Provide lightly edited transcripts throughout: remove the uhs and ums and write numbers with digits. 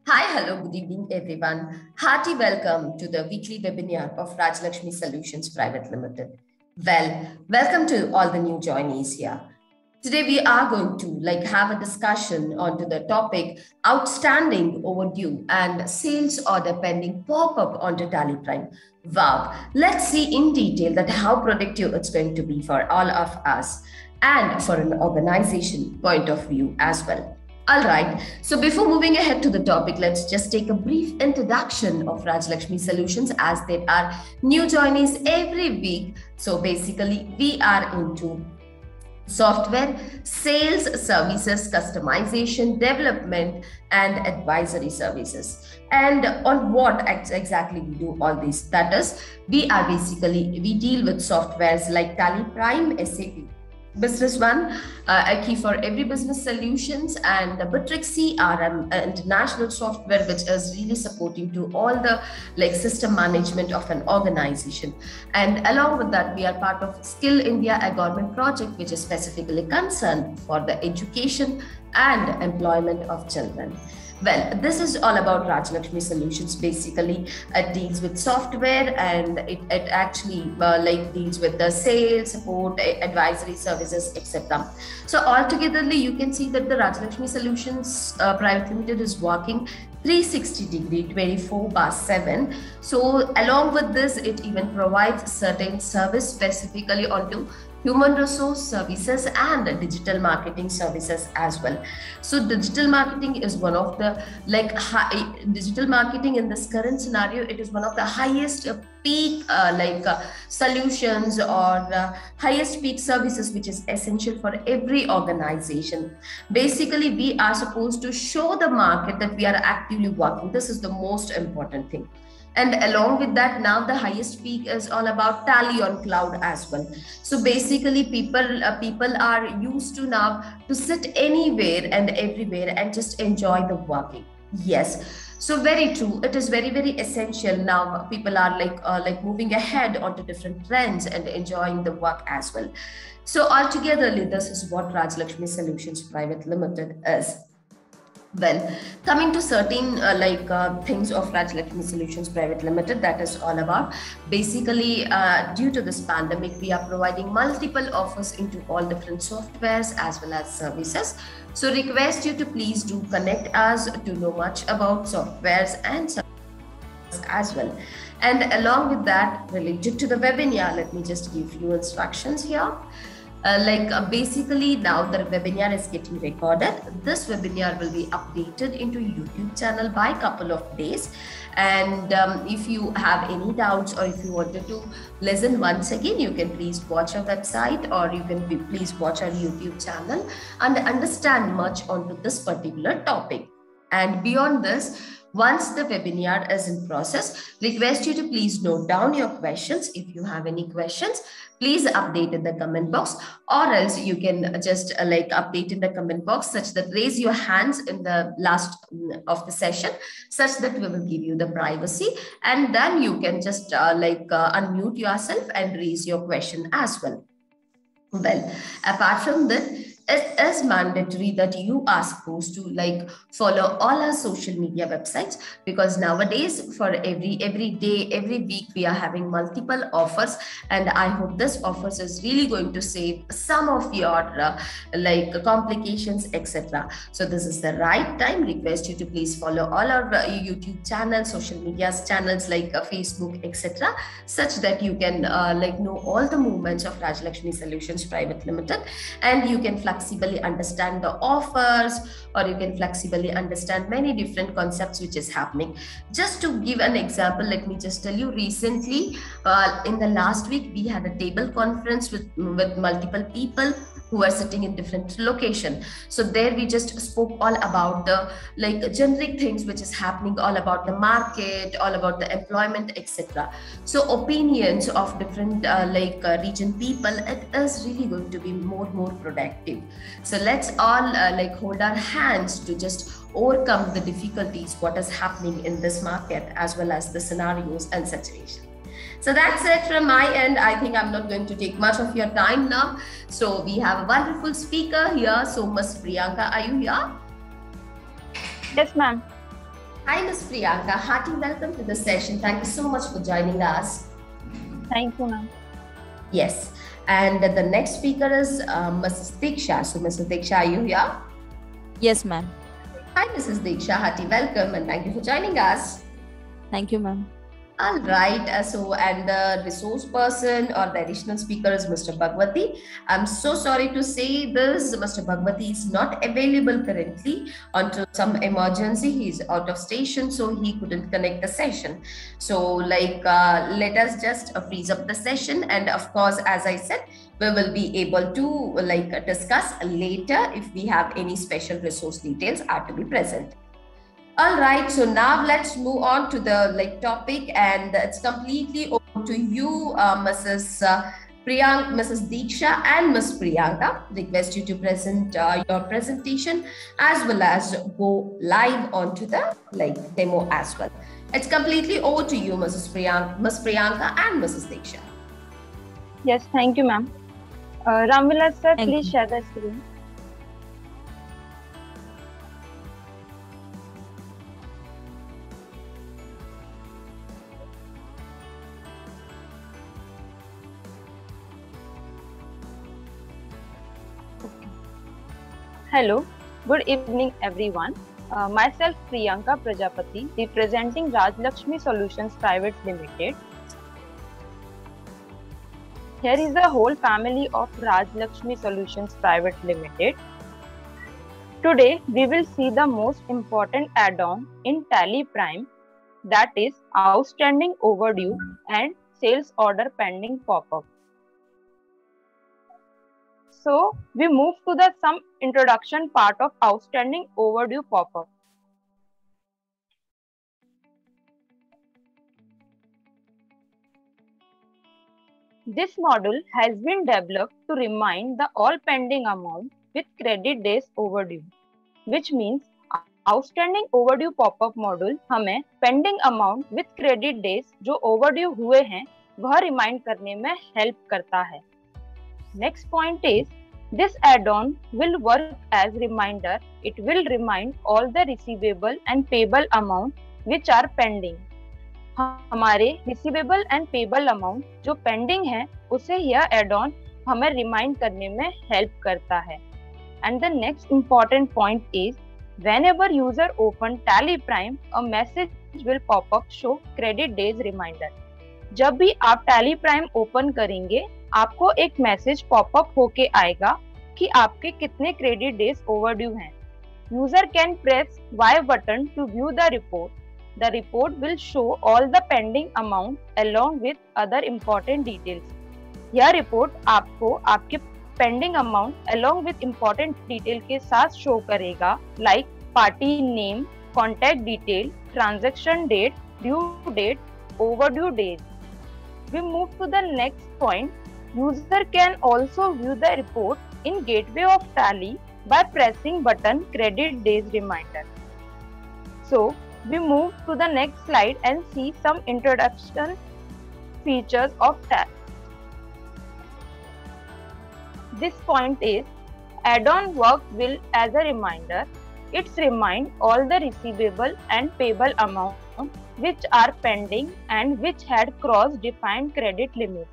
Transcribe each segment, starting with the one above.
Hi, hello, good evening, everyone. Hearty welcome to the weekly webinar of Rajlakshmi Solutions Private Limited. Welcome to all the new joinees here. Today we are going to have a discussion onto the topic outstanding, overdue, and sales order pending pop up onto Tally Prime. Wow, let's see in detail that how productive it's going to be for all of us and for an organization point of view as well. All right. So before moving ahead to the topic, let's just take a brief introduction of Rajlakshmi Solutions as there are new joinees every week. So basically, we are into software, sales services, customization, development, and advisory services. And on what exactly we do all this? That is, we deal with softwares like Tally Prime, SAP Business One, a key for every business solutions, and the Bitrix CRM, international software, which is really supporting to all the system management of an organization. And along with that, we are part of Skill India, a government project which is specifically concerned for the education and employment of children. Well, this is all about Rajlakshmi Solutions. Basically, it deals with software and it actually deals with the sales, support, advisory services, etc. So altogetherly, you can see that the Rajlakshmi Solutions Private Limited is working 360-degree 24/7. So along with this, it even provides certain service specifically onto human resource services and digital marketing services as well. So digital marketing is one of the digital marketing in this current scenario, it is one of the highest peak solutions or highest peak services which is essential for every organization. Basically, we are supposed to show the market that we are actively working. This is the most important thing. And along with that, now the highest peak is all about Tally on cloud as well. So basically, people are used to now to sit anywhere and everywhere and just enjoy the working. Yes. So very true. It is very, very essential now. People are moving ahead onto different trends and enjoying the work as well. So altogether, this is what Rajlakshmi Solutions Private Limited is. Well, coming to certain things of Rajlakshmi Solutions Private Limited, that is all about. Basically, due to this pandemic, we are providing multiple offers into all different softwares as well as services. So request you to please do connect us to know much about softwares and services as well. And along with that, related to the webinar, let me just give you instructions here. Basically now the webinar is getting recorded. This webinar will be updated into YouTube channel by a couple of days. And if you have any doubts or if you wanted to listen once again, you can please watch our website or you can please watch our YouTube channel and understand much onto this particular topic. And beyond this, once the webinar is in process, request you to please note down your questions. If you have any questions, please update in the comment box, or else you can just update in the comment box such that raise your hands in the last of the session such that we will give you the privacy, and then you can just unmute yourself and raise your question as well. Well, apart from that, it is mandatory that you are supposed to follow all our social media websites, because nowadays for every day, every week, we are having multiple offers, and I hope this offers is really going to save some of your complications, etc. So this is the right time. Request you to please follow all our YouTube channels, social media channels like Facebook, etc., such that you can know all the movements of Rajlakshmi Solutions Private Limited, and you can flexibly understand the offers, or you can flexibly understand many different concepts which is happening. Just to give an example, let me just tell you, recently in the last week we had a table conference with multiple people who are sitting in different location. So there we just spoke all about the generic things which is happening, all about the market, all about the employment, etc. So opinions of different region people, it is really going to be more productive. So let's all hold our hands to just overcome the difficulties what is happening in this market as well as the scenarios and situations. So that's it from my end. I think I'm not going to take much of your time now. So we have a wonderful speaker here. So Ms. Priyanka, are you here? Yes, ma'am. Hi, Ms. Priyanka. Hearty welcome to the session. Thank you so much for joining us. Thank you, ma'am. Yes. And the next speaker is Mrs. Diksha. So, Mrs. Diksha, are you here? Yes, ma'am. Hi, Mrs. Diksha. Hearty welcome and thank you for joining us. Thank you, ma'am. All right. And the resource person or the additional speaker is Mr. Bhagwati. I'm so sorry to say this. Mr. Bhagwati is not available currently until some emergency. He's out of station, so he couldn't connect the session. So, let us just freeze up the session. And of course, as I said, we will be able to discuss later if we have any special resource details are to be present. All right, so now let's move on to the topic, and it's completely over to you, Mrs. Mrs. Diksha and Ms. Priyanka. Request you to present your presentation as well as go live onto the demo as well. It's completely over to you, Ms. Priyanka and Mrs. Diksha. Yes, thank you, ma'am. Ramvilas sir, please share the screen. Hello, good evening everyone. Myself Priyanka Prajapati, representing Rajlakshmi Solutions Private Limited. Here is the whole family of Rajlakshmi Solutions Private Limited. Today we will see the most important add-on in Tally Prime, that is outstanding overdue and sales order pending pop-up. So we move to the some introduction part of outstanding overdue pop-up. This module has been developed to remind the all pending amount with credit days overdue, which means outstanding overdue popup module हमें pending amount with credit days जो overdue हुए हैं वह remind करने में help करता है. Next point is this add on will work as reminder. It will remind all the receivable and payable amount which are pending. हमारे रिसीवेबल एंड पेबल अमाउंट जो पेंडिंग है उसे यह एड ऑन हमें रिमाइंड करने में हेल्प करता है. And the next important point is whenever user open Tally Prime, a message will pop up show credit days reminder. जब भी आप Tally Prime ओपन करेंगे आपको एक मैसेज पॉपअप होके आएगा कि आपके कितने क्रेडिट डेज ओवरड्यू हैं. User can press Y button to view the report. The report will show all the pending amount along with other important details. यह रिपोर्ट आपको आपके pending amount along with important detail के साथ show करेगा, like party name, contact detail, transaction date, due date, overdue days. We move to the next point. User can also view the report in gateway of Tally by pressing button credit days reminder. So we move to the next slide and see some introduction features of Tally. This point is add-on work will as a reminder. It's remind all the receivable and payable amount which are pending and which had crossed defined credit limit.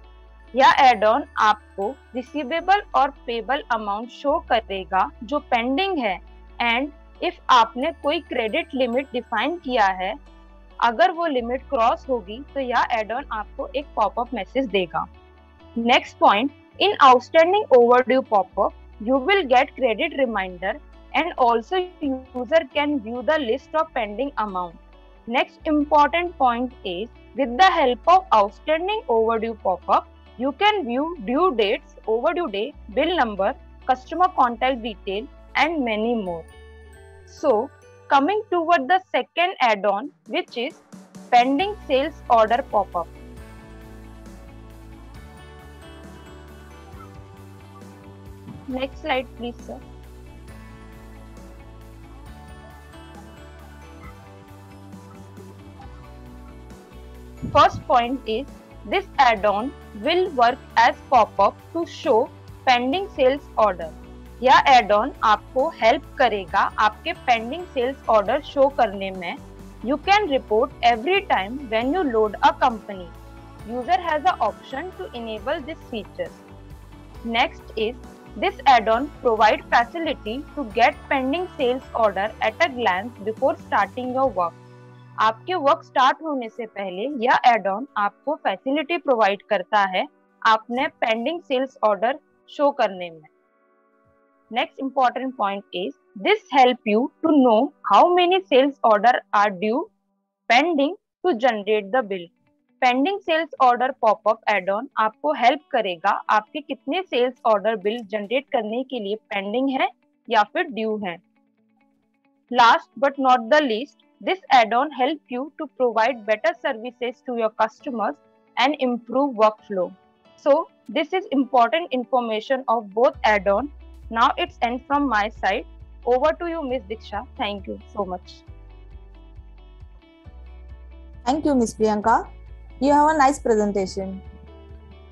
यह add-on आपको receivable और payable amount show करेगा जो pending है, and if आपने कोई credit limit define किया है, अगर वो लिमिट क्रॉस होगी तो यह add-on आपको एक पॉपअप मैसेज देगा. Next point, in outstanding overdue pop-up, you will get credit reminder and also user can view the list of pending amount. Next important point is with the help of outstanding overdue pop-up, you can view due dates, overdue date, bill number, customer contact detail and many more. So coming toward the second add-on, which is pending sales order pop-up. Next slide, please, sir. First point is this add-on will work as pop-up to show pending sales order. यह add-on आपको help करेगा आपके pending sales order show करने में. You can report every time when you load a company. User has the option to enable this feature. Next is this add-on provides facility to get pending sales order at a glance before starting your work. आपके work start होने से पहले यह add-on आपको facility provide करता है आपने pending sales order show करने में. Next important point is this help you to know how many sales order are due pending to generate the bill. Pending sales order popup add on आपको help करेगा आपके कितने sales order bill generate करने के लिए pending है या फिर ड्यू है. Last but not the least, this add on help you to provide better services to your customers and improve work flow. So this is important information of both add-on. Now it's end from my side. Over to you, Miss Diksha. Thank you so much. Thank you, Miss Priyanka. You have a nice presentation.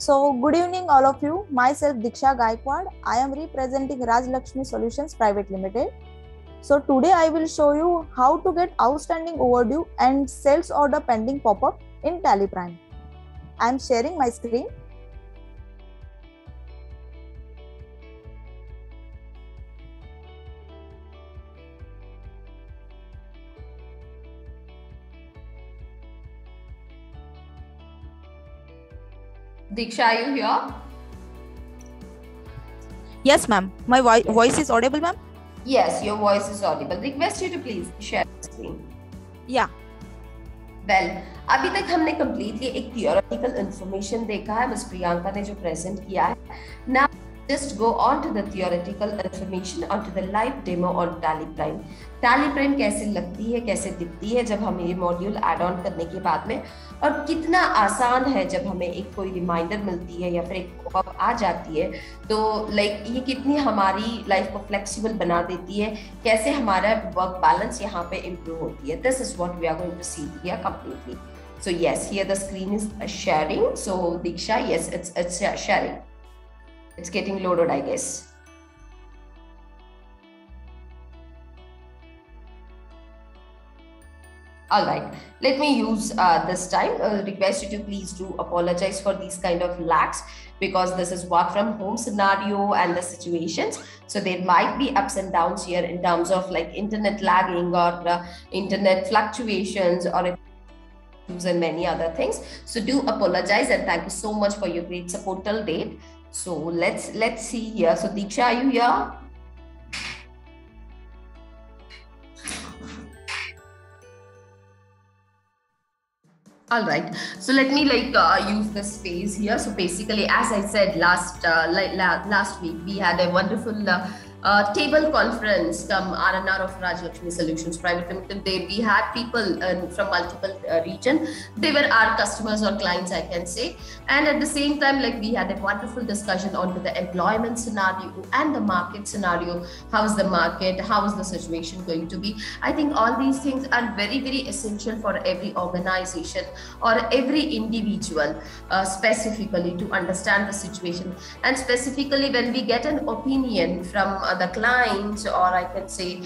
So, good evening, all of you. Myself, Diksha Gaikwad. I am representing Rajlakshmi Solutions Private Limited. So, today I will show you how to get outstanding overdue and sales order pending pop-up in Tally Prime. I am sharing my screen. Diksha, are you here? Yes, ma'am. My voice is audible, ma'am? Yes, your voice is audible. Request you to please share the screen. Yeah. Well, अभी तक हमने completely एक theoretical information देखा है miss Priyanka ने जो present किया है. Now just go on to the theoretical information onto the live demo on Tally Prime. Tally Prime कैसे लगती है, कैसे दिखती है जब हम ये मॉड्यूल ऐड ऑन करने के बाद में, और कितना आसान है जब हमें एक कोई रिमाइंडर मिलती है या फिर एक पॉपअप आ जाती है, तो लाइक ये कितनी हमारी लाइफ को फ्लेक्सिबल बना देती है, कैसे हमारा वर्क बैलेंस यहाँ पे इम्प्रूव होती है. This is what we are going to see here completely. So yes, here the screen is sharing. So Diksha, yes, it's sharing. It's getting loaded, I guess. All right, let me use this time. Request you to please do apologize for these kind of lags because this is work from home scenario and the situations. So there might be ups and downs here in terms of like internet lagging or internet fluctuations or and many other things. So do apologize and thank you so much for your great support till date. So let's see here. So Diksha, are you here? All right, so let me use this phase here. So basically, as I said last week, we had a wonderful table conference from RNR of Rajlakshmi Solutions Private Limited. There we had people from multiple region. They were our customers or clients, I can say. And at the same time, like we had a wonderful discussion onto the employment scenario and the market scenario. How is the market? How is the situation going to be? I think all these things are very, very essential for every organization or every individual specifically to understand the situation. And specifically when we get an opinion from the clients, or I can say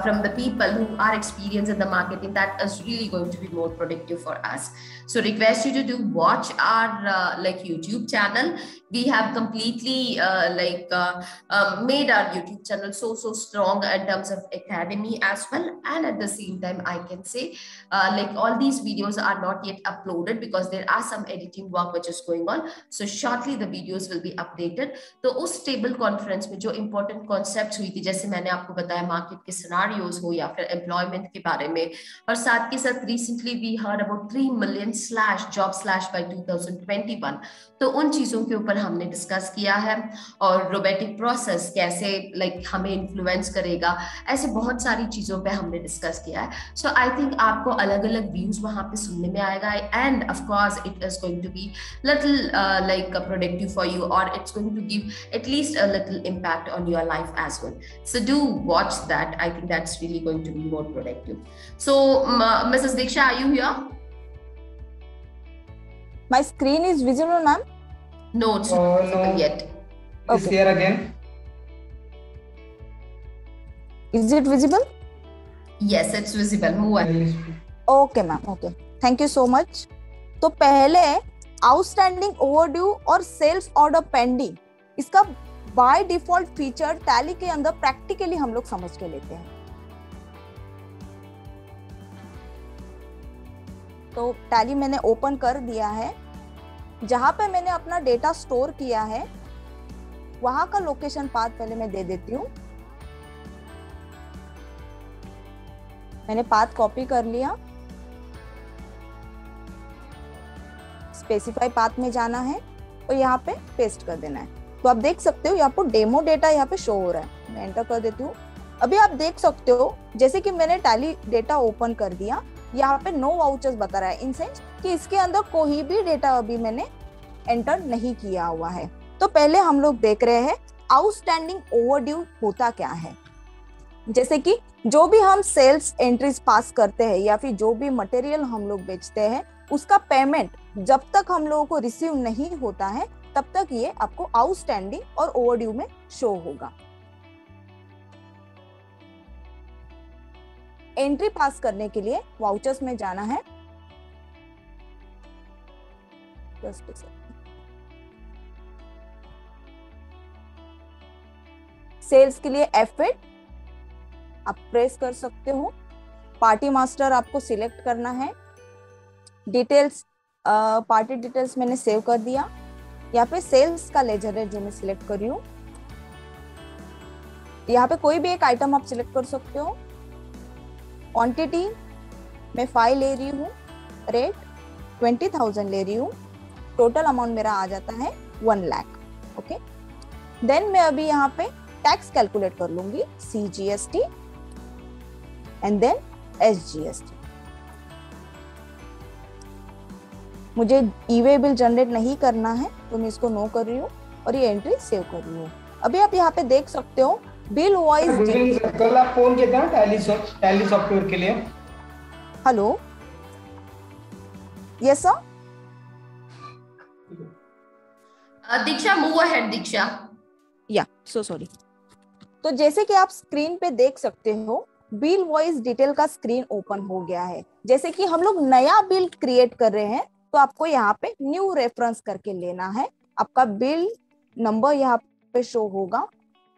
from the people who are experienced in the marketing, that is really going to be more productive for us. So request you to watch our YouTube channel. We have completely made our YouTube channel so strong in terms of academy as well. And at the same time, I can say all these videos are not yet uploaded because there are some editing work which is going on. So shortly the videos will be updated. तो उस table conference में जो important concepts हुई थी, जैसे मैंने आपको बताया market के scenarios हो या फिर employment के बारे में, और साथ के साथ recently we heard about 3 million job slash by 2021. तो उन चीजों के ऊपर हमने डिस्कस किया है, और रोबोटिक प्रोसेस कैसे हमें इन्फ्लुएंस करेगा, ऐसे बहुत सारी चीजों पे हमने डिस्कस किया है. सो आई थिंक आपको अलग अलग व्यूज वहां पे सुनने में आएगा, and of course it is going to be little productive for you, और it's going to give at least a little impact on your life as well. So do watch that. I think that's really going to be more productive. So Mrs Diksha, are you here? My screen is visible, ma'am? No, it's not visible yet. It's here again. Is it visible? Yes, it's visible. Move on. Okay ma'am, okay, thank you so much. तो पहले outstanding overdue और sales order pending, इसका by default feature tally के अंदर practically हम लोग समझ के लेते हैं। तो टैली मैंने ओपन कर दिया है, जहां पे मैंने अपना डेटा स्टोर किया है वहां का लोकेशन पाथ पहले मैं दे देती हूँ। मैंने पाथ कॉपी कर लिया, स्पेसिफाई पाथ में जाना है और यहाँ पे पेस्ट कर देना है। तो आप देख सकते हो यहाँ पर डेमो डेटा यहाँ पे शो हो रहा है। मैं एंटर कर देती हूँ। अभी आप देख सकते हो जैसे कि मैंने टैली डेटा ओपन कर दिया, यहाँ पे नो वाउचर्स बता रहा है, इन सेंस कि इसके अंदर कोई भी डेटा अभी मैंने एंटर नहीं किया हुआ है। तो पहले हम लोग देख रहे हैं आउटस्टैंडिंग ओवरड्यू होता क्या है। जैसे कि जो भी हम सेल्स एंट्रीज पास करते हैं या फिर जो भी मटेरियल हम लोग बेचते हैं, उसका पेमेंट जब तक हम लोगों को रिसीव नहीं होता है तब तक ये आपको आउटस्टैंडिंग और ओवरड्यू में शो होगा। एंट्री पास करने के लिए वाउचर्स में जाना है। सेल्स के लिए F8 आप प्रेस कर सकते हो। पार्टी मास्टर आपको सिलेक्ट करना है। डिटेल्स, पार्टी डिटेल्स मैंने सेव कर दिया। यहाँ पे सेल्स का लेजर है जो मैं सिलेक्ट कर रही हूँ। यहाँ पे कोई भी एक आइटम आप सिलेक्ट कर सकते हो। क्वांटिटी मैं 5 ले रही हूँ, रेट 20,000 ले रही हूँ, टोटल अमाउंट मेरा आ जाता है 1 लाख। ओके, देन मैं अभी यहाँ पे टैक्स कैलकुलेट कर लूंगी, CGST एंड देन SGST। मुझे ई-वे बिल जनरेट नहीं करना है तो मैं इसको नो कर रही हूँ और ये एंट्री सेव कर रही हूँ। अभी आप यहाँ पे देख सकते हो बिल वाइज। कल आप फोन किया था टैली सॉफ्टवेयर के लिए? Hello, yes sir. Diksha, move ahead Diksha. Yeah so sorry. तो जैसे कि आप स्क्रीन पे देख सकते हो बिल वॉइस डिटेल का स्क्रीन ओपन हो गया है। जैसे कि हम लोग नया बिल क्रिएट कर रहे हैं तो आपको यहाँ पे न्यू रेफरेंस करके लेना है। आपका बिल नंबर यहाँ पे शो होगा।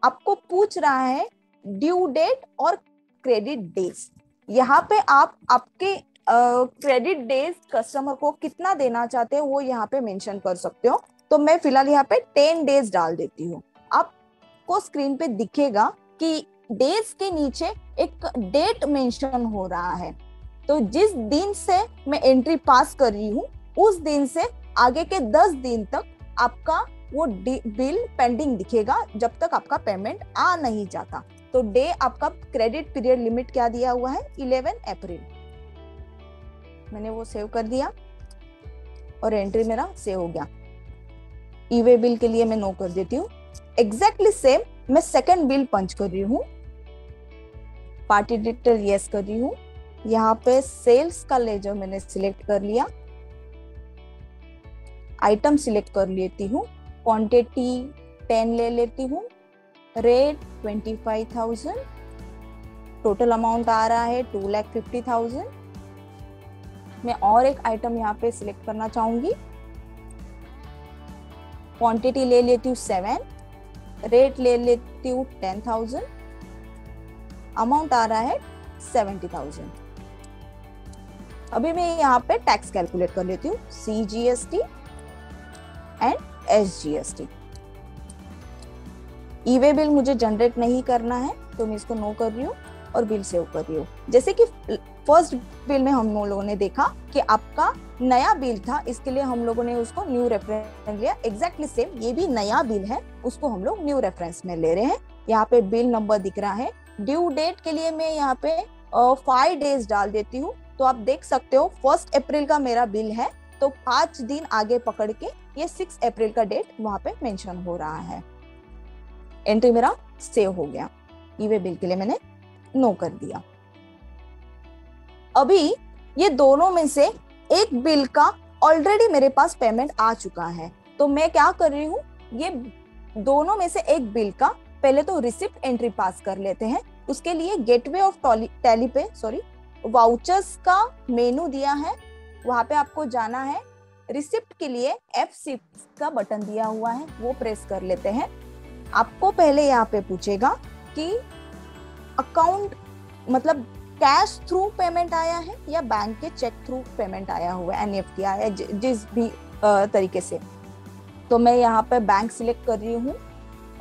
आपको पूछ रहा है ड्यू डेट और क्रेडिट डेज। यहाँ पे आप आपके क्रेडिट डेज कस्टमर को कितना देना चाहते हैं वो यहाँ पे मेंशन कर सकते हो। तो मैं फिलहाल यहाँ पे 10 डेज डाल देती हूँ। आपको स्क्रीन पे दिखेगा कि डेज के नीचे एक डेट मेंशन हो रहा है। तो जिस दिन से मैं एंट्री पास कर रही हूँ उस दिन से आगे के 10 दिन तक आपका वो बिल पेंडिंग दिखेगा जब तक आपका पेमेंट आ नहीं जाता। तो डे आपका क्रेडिट पीरियड लिमिट क्या दिया हुआ है, 11 अप्रैल। मैंने वो सेव कर दिया और एंट्री मेरा सेव हो गया। ई-वे बिल के लिए मैं नो कर देती हूँ। एग्जैक्टली सेम मैं सेकंड बिल पंच कर रही हूँ। पार्टी डिटेल यस कर रही हूँ। यहाँ पे सेल्स का लेजर मैंने सिलेक्ट कर लिया। आइटम सिलेक्ट कर लेती हूँ। क्वांटिटी 10 ले लेती हूँ। रेट 25,000। टोटल अमाउंट आ रहा है 2,50,000। मैं और एक आइटम यहाँ पे सिलेक्ट करना चाहूंगी। क्वांटिटी ले लेती हूँ 7। रेट ले लेती हूँ 10,000। अमाउंट आ रहा है 70,000। अभी मैं यहाँ पे टैक्स कैलकुलेट कर लेती हूँ, CGST and SGST। E-way bill मुझे जनरेट नहीं करना है तो मैं इसको नो कर रही हूँ और बिल सेव कर रही हूँ। जैसे कि फर्स्ट बिल में हम लोगों ने देखा कि आपका नया बिल था, इसके लिए हम लोगों ने उसको न्यू रेफरेंस लिया। एग्जैक्टली सेम ये भी नया बिल है, उसको हम लोग न्यू रेफरेंस में ले रहे हैं। यहाँ पे बिल नंबर दिख रहा है। ड्यू डेट के लिए मैं यहाँ पे 5 डेज डाल देती हूँ। तो आप देख सकते हो 1 अप्रैल का मेरा बिल है, तो 5 दिन आगे पकड़ के ये 6 अप्रैल का डेट वहां पे मेंशन हो रहा है। एंट्री मेरा सेव हो गया। ई-वे बिल के लिए मैंने नो कर दिया। अभी ये दोनों में से एक बिल का ऑलरेडी मेरे पास पेमेंट आ चुका है। तो मैं क्या कर रही हूँ, ये दोनों में से एक बिल का पहले तो रिसिप्ट एंट्री पास कर लेते हैं। उसके लिए गेटवे ऑफ टैली पे वाउचर्स का मेनू दिया है, वहां पे आपको जाना है। रिसिप्ट के लिए F6 का बटन दिया हुआ है, वो प्रेस कर लेते हैं। आपको पहले यहाँ पे पूछेगा कि अकाउंट मतलब कैश थ्रू पेमेंट आया है या बैंक के चेक थ्रू पेमेंट आया हुआ है, NEFT आया है, जिस भी तरीके से। तो मैं यहाँ पे बैंक सिलेक्ट कर रही हूँ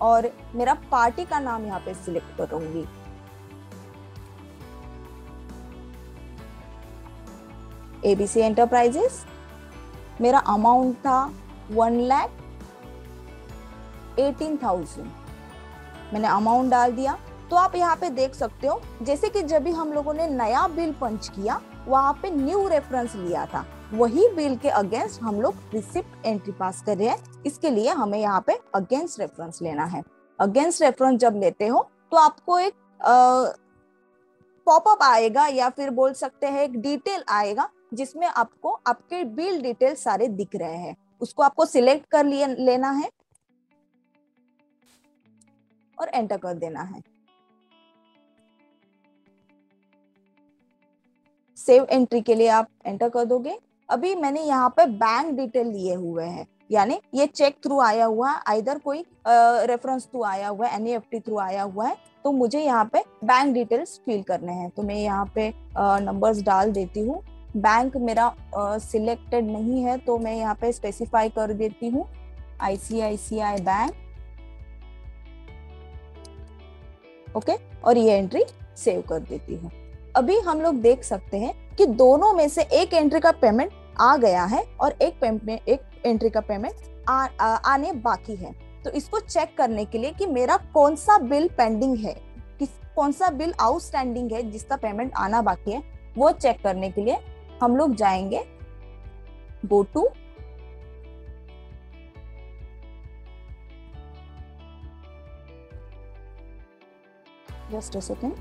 और मेरा पार्टी का नाम यहाँ पे सिलेक्ट करूंगी। ABC enterprises. मेरा अमाउंट था 1,18,000। मैंने अमाउंट डाल दिया। तो आप यहाँ पे देख सकते हो, जैसे कि जब भी हम लोगों ने नया बिल पंच किया, वहां पे न्यू रेफरेंस लिया था, वही बिल के अगेंस्ट हम लोग रिसिप्ट एंट्री पास कर रहे हैं। इसके लिए हमें यहाँ पे अगेंस्ट रेफरेंस लेना है। अगेंस्ट रेफरेंस जब लेते हो तो आपको एक पॉपअप आएगा या फिर बोल सकते हैं एक डिटेल आएगा, जिसमें आपको आपके बिल डिटेल सारे दिख रहे हैं। उसको आपको सिलेक्ट कर लेना है और एंटर कर देना है। सेव एंट्री के लिए आप एंटर कर दोगे। अभी मैंने यहाँ पे बैंक डिटेल लिए हुए हैं, यानी ये चेक थ्रू आया हुआ है, आइदर कोई रेफरेंस थ्रू आया हुआ है, NEFT थ्रू आया हुआ है। तो मुझे यहाँ पे बैंक डिटेल्स फिल करने हैं, तो मैं यहाँ पे नंबर्स डाल देती हूँ। बैंक मेरा सिलेक्टेड नहीं है, तो मैं यहाँ पे स्पेसिफाई कर देती हूँ ICICI बैंक। ओके, और ये एंट्री सेव कर देती हूँ। अभी हम लोग देख सकते हैं कि दोनों में से एक एंट्री का पेमेंट आ गया है और एक एंट्री का पेमेंट आने बाकी है। तो इसको चेक करने के लिए कि मेरा कौन सा बिल पेंडिंग है, कौन सा बिल आउटस्टैंडिंग है जिसका पेमेंट आना बाकी है, वो चेक करने के लिए हम लोग जाएंगे go to just a second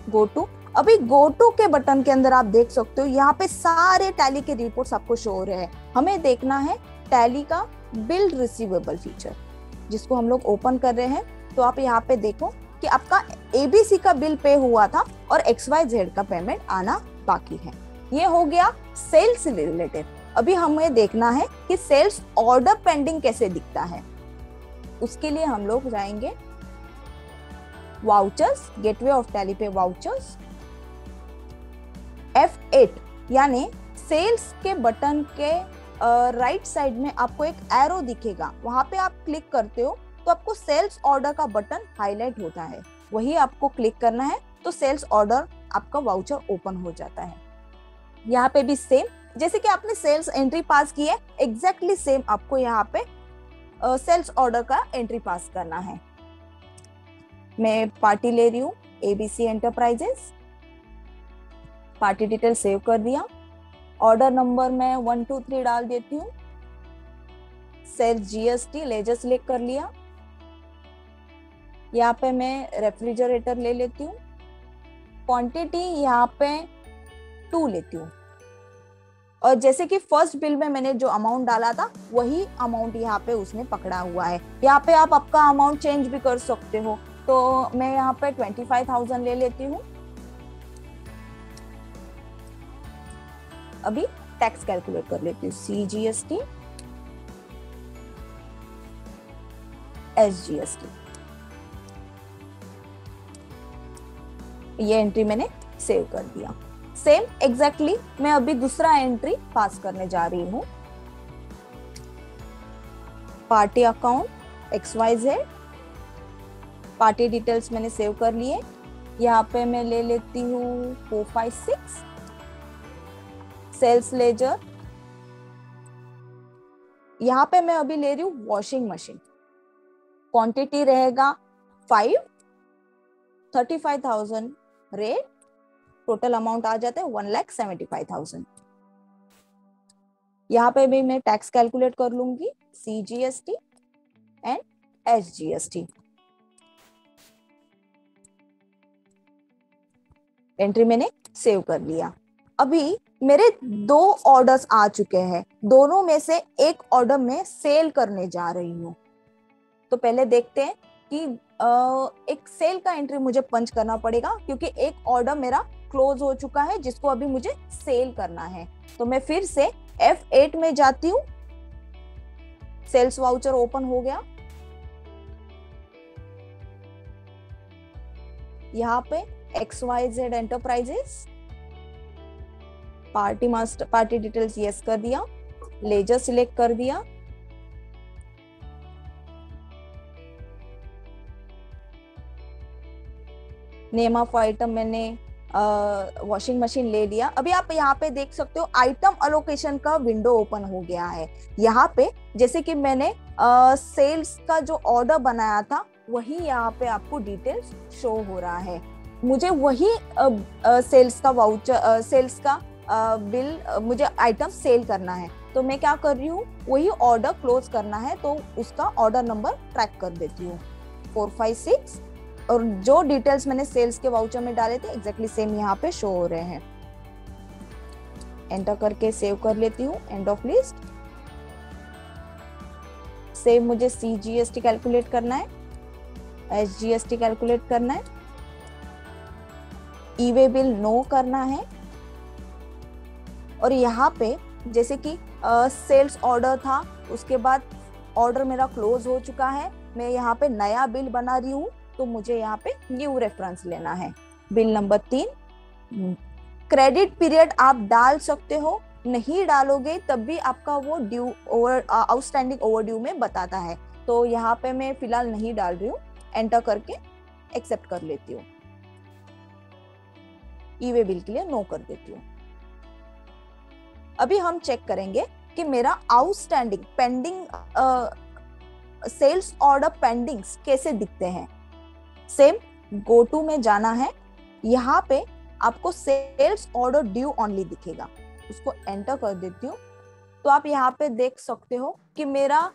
go to. अभी गो टू के बटन के अंदर आप देख सकते हो यहाँ पे सारे टैली के रिपोर्ट्स आपको शो हो रहे हैं। हमें देखना है टैली का बिल रिसीवेबल फीचर, जिसको हम लोग ओपन कर रहे हैं। तो आप यहाँ पे देखो कि आपका ABC का बिल पे हुआ था और XYZ का पेमेंट आना बाकी है। ये हो गया सेल्स रिलेटेड। अभी हमें देखना है कि सेल्स ऑर्डर पेंडिंग कैसे दिखता है। उसके लिए हम लोग जाएंगे वाउचर्स, गेटवे ऑफ टैली पे वाउचर्स, F8 यानी सेल्स के बटन के राइट साइड में आपको एक एरो दिखेगा, वहां पे आप क्लिक करते हो तो आपको सेल्स ऑर्डर का बटन हाईलाइट होता है, वही आपको क्लिक करना है। तो सेल्स ऑर्डर आपका वाउचर ओपन हो जाता है। यहाँ पे भी सेम, जैसे कि आपने सेल्स एंट्री पास की है, एग्जैक्टली सेम आपको यहाँ पे सेल्स ऑर्डर का एंट्री पास करना है। मैं पार्टी ले रही हूँ ABC enterprises, party detail save कर दिया। ऑर्डर नंबर मैं 123 डाल देती हूँ। सेल्स GST लेजर सिलेक्ट कर लिया। यहाँ पे मैं रेफ्रिजरेटर ले लेती हूँ। क्वांटिटी यहाँ पे 2 लेती हूँ। और जैसे कि फर्स्ट बिल में मैंने जो अमाउंट डाला था, वही अमाउंट यहाँ पे उसने पकड़ा हुआ है। यहाँ पे आप आपका अमाउंट चेंज भी कर सकते हो। तो मैं यहाँ पे 25,000 ले लेती हूँ। अभी टैक्स कैलकुलेट कर लेती हूँ, CGST SGST। ये एंट्री मैंने सेव कर दिया। सेम एग्जैक्टली मैं अभी दूसरा एंट्री पास करने जा रही हूँ। Party account XYZ, party details मैंने सेव कर लिए। यहाँ पे मैं ले लेती हूँ 456 सेल्स लेजर। यहाँ पे मैं अभी ले रही हूँ वॉशिंग मशीन। क्वांटिटी रहेगा 5, 35,000 रेट, टोटल अमाउंट आ जाता है 1,75,000। यहाँ पे भी मैं टैक्स कैलकुलेट कर लूंगी, CGST एंड SGST। एंट्री मैंने सेव कर लिया। अभी मेरे 2 ऑर्डर्स आ चुके हैं, दोनों में से एक ऑर्डर में सेल करने जा रही हूँ। तो पहले देखते हैं कि एक सेल का एंट्री मुझे पंच करना पड़ेगा, क्योंकि एक ऑर्डर मेरा क्लोज हो चुका है जिसको अभी मुझे सेल करना है। तो मैं फिर से F8 में जाती हूँ, सेल्स वाउचर ओपन हो गया। यहाँ पे XYZ enterprises, party details yes कर दिया, लेजर सिलेक्ट कर दिया, नेम ऑफ आइटम मैंने वॉशिंग मशीन ले लिया। अभी आप यहाँ पे देख सकते हो आइटम अलोकेशन का विंडो ओपन हो गया है। यहाँ पे जैसे कि मैंने सेल्स का जो ऑर्डर बनाया था वही यहाँ पे आपको डिटेल्स शो हो रहा है। मुझे वही सेल्स का वाउचर, सेल्स का बिल, मुझे आइटम सेल करना है। तो मैं क्या कर रही हूँ, वही ऑर्डर क्लोज करना है, तो उसका ऑर्डर नंबर ट्रैक कर देती हूँ 456, और जो डिटेल्स मैंने सेल्स के वाउचर में डाले थे एग्जैक्टली सेम यहाँ पे शो हो रहे हैं। एंटर करके सेव कर लेती हूँ, एंड ऑफ लिस्ट। सेव मुझे CGST कैलकुलेट करना है, SGST कैलकुलेट करना है, ई-वे बिल नो करना है। और यहाँ पे जैसे कि सेल्स ऑर्डर था, उसके बाद ऑर्डर मेरा क्लोज हो चुका है, मैं यहाँ पे नया बिल बना रही हूँ, तो मुझे यहाँ पे न्यू रेफरेंस लेना है। Bill number 3। क्रेडिट पीरियड आप डाल सकते हो, नहीं डालोगे तब भी आपका वो ड्यू ओवर आउटस्टैंडिंग ओवरड्यू में बताता है। तो यहाँ पे मैं फिलहाल नहीं डाल रही हूँ, एंटर करके एक्सेप्ट कर लेती हूँ, ई-वे बिल के लिए नो कर देती हूँ। अभी हम चेक करेंगे कि मेरा outstanding pending sales order pendings कैसे दिखते हैं। सेम गो टू में जाना है, यहाँ पे आपको सेल्स ऑर्डर ड्यू ओनली दिखेगा, उसको एंटर कर देती हूँ। तो आप यहाँ पे देख सकते हो कि मेरा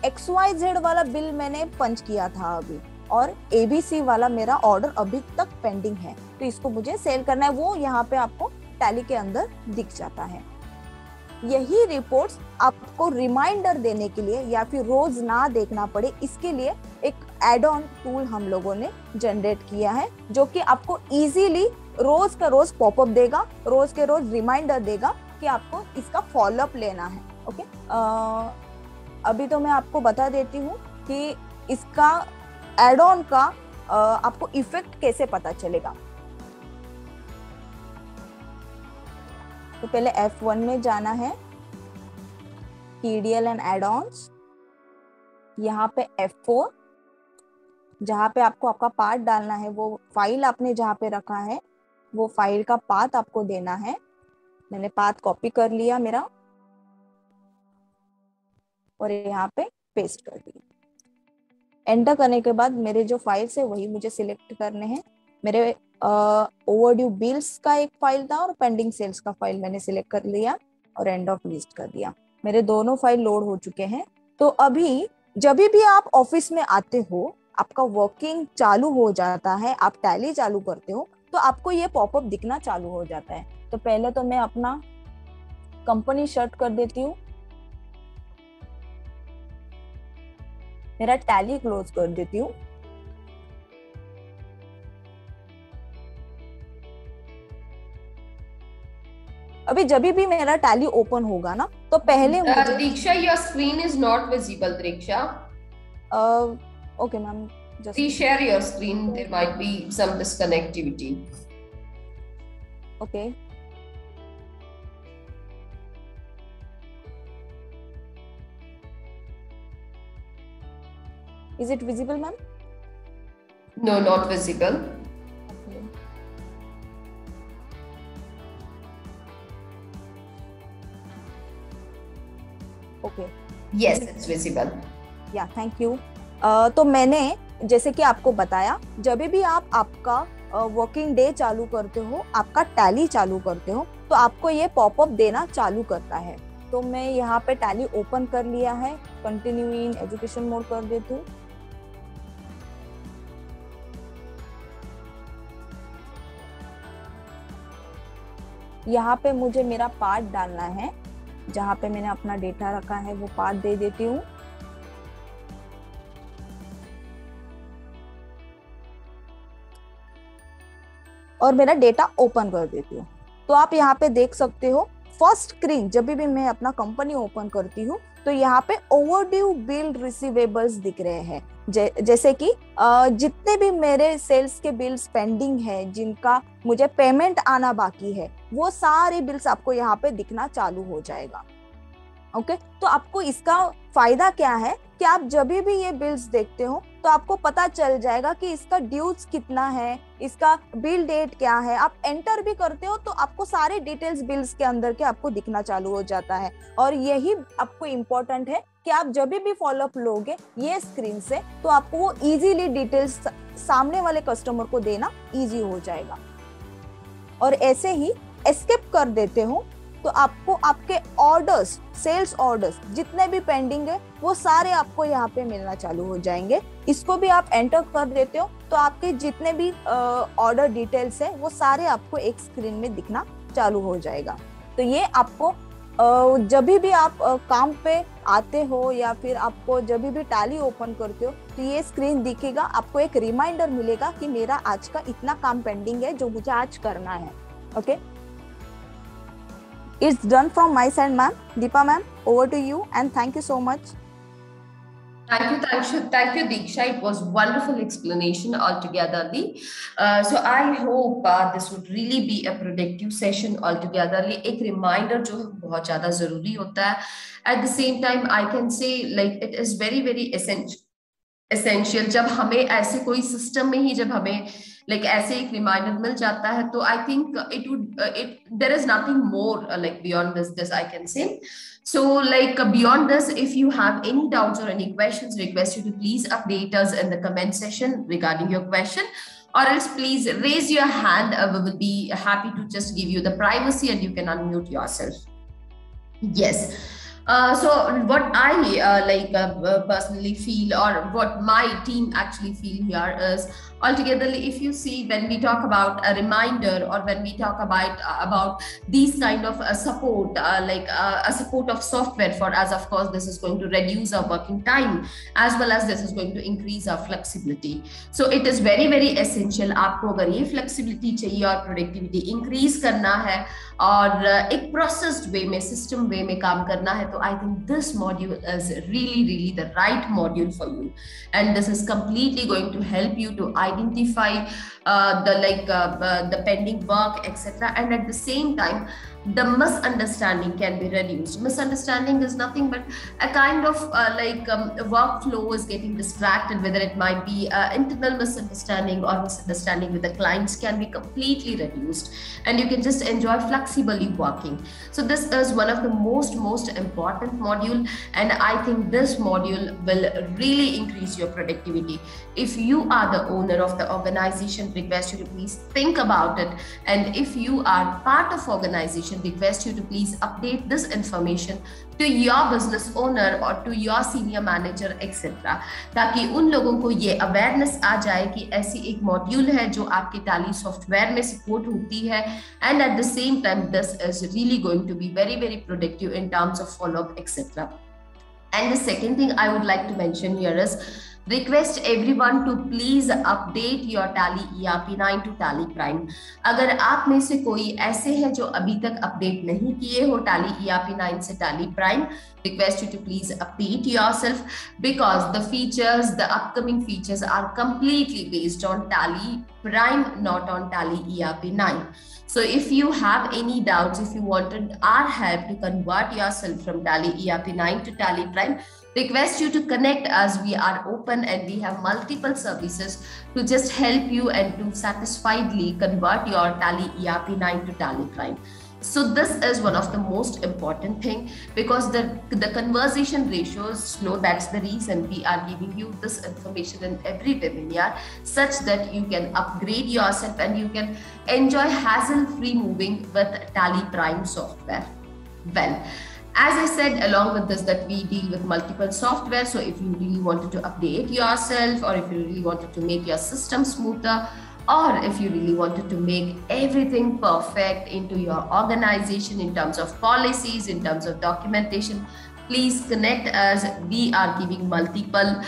XYZ वाला बिल मैंने पंच किया था अभी, और ABC वाला मेरा ऑर्डर अभी तक पेंडिंग है, तो इसको मुझे सेल करना है। वो यहाँ पे आपको टैली के अंदर दिख जाता है। यही रिपोर्ट्स आपको रिमाइंडर देने के लिए या फिर रोज ना देखना पड़े, इसके लिए एक एड ऑन टूल हम लोगों ने जनरेट किया है, जो कि आपको इजीली रोज का रोज पॉपअप देगा, रोज के रोज रिमाइंडर देगा कि आपको इसका फॉलोअप लेना है। ओके, अभी तो मैं आपको बता देती हूँ कि इसका एड ऑन का आपको इफेक्ट कैसे पता चलेगा। तो पहले F1 में जाना है, PDL एंड एड ऑन्स, यहाँ पे F4, जहाँ पे आपको आपका पाथ डालना है, वो फाइल आपने जहाँ पे रखा है वो फाइल का पाथ आपको देना है। मैंने पाथ कॉपी कर लिया मेरा, और यहाँ पे पेस्ट कर दिया। एंटर करने के बाद मेरे जो फाइल्स है वही मुझे सिलेक्ट करने हैं। मेरे ओवरड्यू बिल्स का एक फाइल था और पेंडिंग सेल्स का फाइल मैंने सिलेक्ट कर लिया और एंड ऑफ लिस्ट कर दिया। मेरे दोनों फाइल लोड हो चुके हैं। तो अभी जब भी आप ऑफिस में आते हो, आपका वर्किंग चालू हो जाता है, आप टैली चालू करते हो, तो आपको ये पॉपअप दिखना चालू हो जाता है। तो पहले तो मैं अपना कंपनी शट कर देती हूँ, मेरा टैली क्लोज कर देती हूँ। अभी जब भी मेरा टैली ओपन होगा ना, तो पहले दीक्षा, your screen is not visible, Diksha. Okay, ma'am. Please share your screen. There might be some disconnectivity. Okay. Is it visible, ma'am? No, not visible. Okay. Yes, it's visible. Yeah, thank you. तो मैंने जैसे कि आपको बताया, जब भी आप आपका वर्किंग डे चालू करते हो, आपका टैली चालू करते हो, तो आपको ये पॉपअप देना चालू करता है। तो मैं यहाँ पे टैली ओपन कर लिया है, कंटिन्यू इन एजुकेशन मोड कर देती हूँ। यहाँ पे मुझे मेरा पार्ट डालना है, जहाँ पे मैंने अपना डेटा रखा है वो पार्ट दे देती हूँ। और मेरा डेटा ओपन कर देती हूँ। तो आप यहाँ पे देख सकते हो फर्स्ट स्क्रीन जब भी मैं अपना कंपनी ओपन करती हूँ तो यहाँ पे ओवरड्यू बिल रिसीवेबल्स दिख रहे हैं। जैसे कि जितने भी मेरे सेल्स के बिल्स पेंडिंग है, जिनका मुझे पेमेंट आना बाकी है, वो सारे बिल्स आपको यहाँ पे दिखना चालू हो जाएगा। ओके, तो आपको इसका फायदा क्या है कि आप जब भी ये बिल्स देखते हो तो आपको पता चल जाएगा कि इसका ड्यूज कितना है, इसका बिल डेट क्या है। आप एंटर भी करते हो तो आपको सारे डिटेल्स बिल्स के अंदर के आपको दिखना चालू हो जाता है। और यही आपको इम्पोर्टेंट है कि आप जब भी फॉलोअप लोगे ये स्क्रीन से तो आपको वो इजीली डिटेल्स सामने वाले कस्टमर को देना इजी हो जाएगा। और ऐसे ही एस्केप कर देते हो तो आपको आपके ऑर्डर्स, सेल्स ऑर्डर्स जितने भी पेंडिंग है वो सारे आपको यहाँ पे मिलना चालू हो जाएंगे। इसको भी आप एंटर कर देते हो तो आपके जितने भी ऑर्डर डिटेल्स है वो सारे आपको एक स्क्रीन में दिखना चालू हो जाएगा। तो ये आपको जब भी आप काम पे आते हो या फिर आपको जब भी टैली ओपन करते हो तो ये स्क्रीन दिखेगा, आपको एक रिमाइंडर मिलेगा कि मेरा आज का इतना काम पेंडिंग है जो मुझे आज करना है। Okay, it's done from my side, ma'am. Deepa ma'am, over to you and thank you so much. Thank you, Diksha. It was wonderful explanation altogether. So I hope this would really be a productive session altogether. एक reminder जो है बहुत ज़्यादा ज़रूरी होता है. At the same time, I can say like it is very very essential. जब हमें ऐसे कोई system में ही जब हमें like ऐसे एक reminder मिल जाता है तो I think there is nothing more like beyond this I can say. So like beyond this, if you have any doubts or any questions, request you to please update us in the comment section regarding your question, or else please raise your hand. We will be happy to just give you the privacy and you can unmute yourself. Yes. So what I personally feel, or what my team actually feel here is, altogether if you see when we talk about a reminder or when we talk about these kind of support, a support of software for us, of course this is going to reduce our working time as well as this is going to increase our flexibility. So it is very very essential. आपको अगर ये flexibility चाहिए और productivity increase करना है और एक processed way में, system way में काम करना है, तो I think this module is really the right module for you, and this is completely going to help you to identify the pending work, etc. And at the same time the misunderstanding can be reduced. Misunderstanding is nothing but a kind of workflow is getting distracted, whether it might be internal misunderstanding or misunderstanding with the clients can be completely reduced, and you can just enjoy flexibly working. So this is one of the most important module, and I think this module will really increase your productivity. If you are the owner of the organization, request you to please think about it, and if you are part of organization, request you to please update this information to your business owner or to your senior manager etc. ताकि उन लोगों को ये awareness आ जाए कि ऐसी एक module है जो आपके टैली सॉफ्टवेयर में सपोर्ट होती है, and at the same time this is really going to be very productive in terms of follow-up etc. And the second thing I would like to mention here is request everyone to please update your Tally ERP9 to Tally Prime. अगर आप में से कोई ऐसे हैं जो अभी तक अपडेट नहीं किए हो Tally ERP9 से Tally Prime, request you to please update yourself, because the features, the upcoming features are completely based on Tally Prime, not on Tally ERP9. So if you have any doubts, if you wanted our help to convert yourself from Tally ERP9 to Tally Prime, request you to connect us. We are open and we have multiple services to just help you and to satisfactorily convert your Tally ERP9 to Tally Prime. So this is one of the most important thing, because the conversation ratio is slow. That's the reason we are giving you this information in every webinar, such that you can upgrade yourself and you can enjoy hassle-free moving with Tally Prime software. Well, as I said, along with this, that we deal with multiple software. So if you really wanted to update yourself, or if you really wanted to make your system smoother, or if you really wanted to make everything perfect into your organization in terms of policies, in terms of documentation, please connect us. We are giving multiple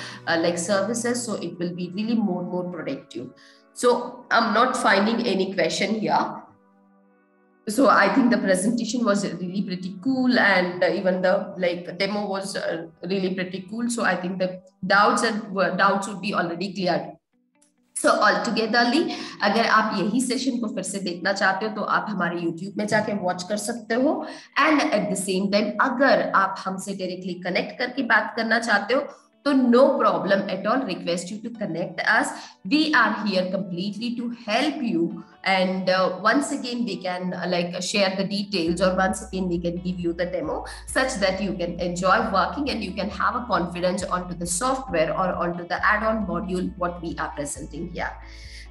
services, so it will be really more productive. So I'm not finding any question here. So I think the presentation was really pretty cool, and even the demo was really pretty cool. So I think the doubts would be already cleared. So altogetherly, अगर आप यही session को फिर से देखना चाहते हो तो आप हमारे YouTube में जाके वॉच कर सकते हो, and at the same time अगर आप हमसे डायरेक्टली कनेक्ट करके बात करना चाहते हो तो no problem at all, request you to connect us. We are here completely to help you, and once again we can share the details, or once again we can give you the demo such that you can enjoy working and you can have a confidence onto the software or onto the add-on module what we are presenting here.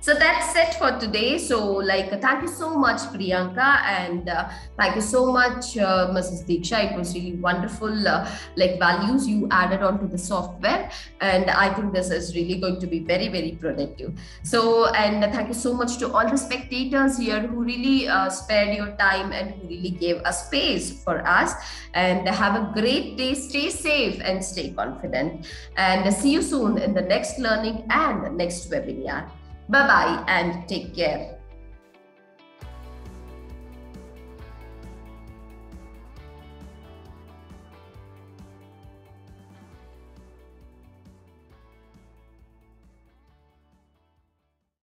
So that's it for today. So thank you so much, Priyanka, and thank you so much, Mrs. Diksha. It was really wonderful, values you added onto the software, and I think this is really going to be very, very productive. So, and thank you so much to all the spectators here who really spared your time and who really gave a space for us. And have a great day. Stay safe and stay confident. And see you soon in the next learning and next webinar. Bye-bye and take care.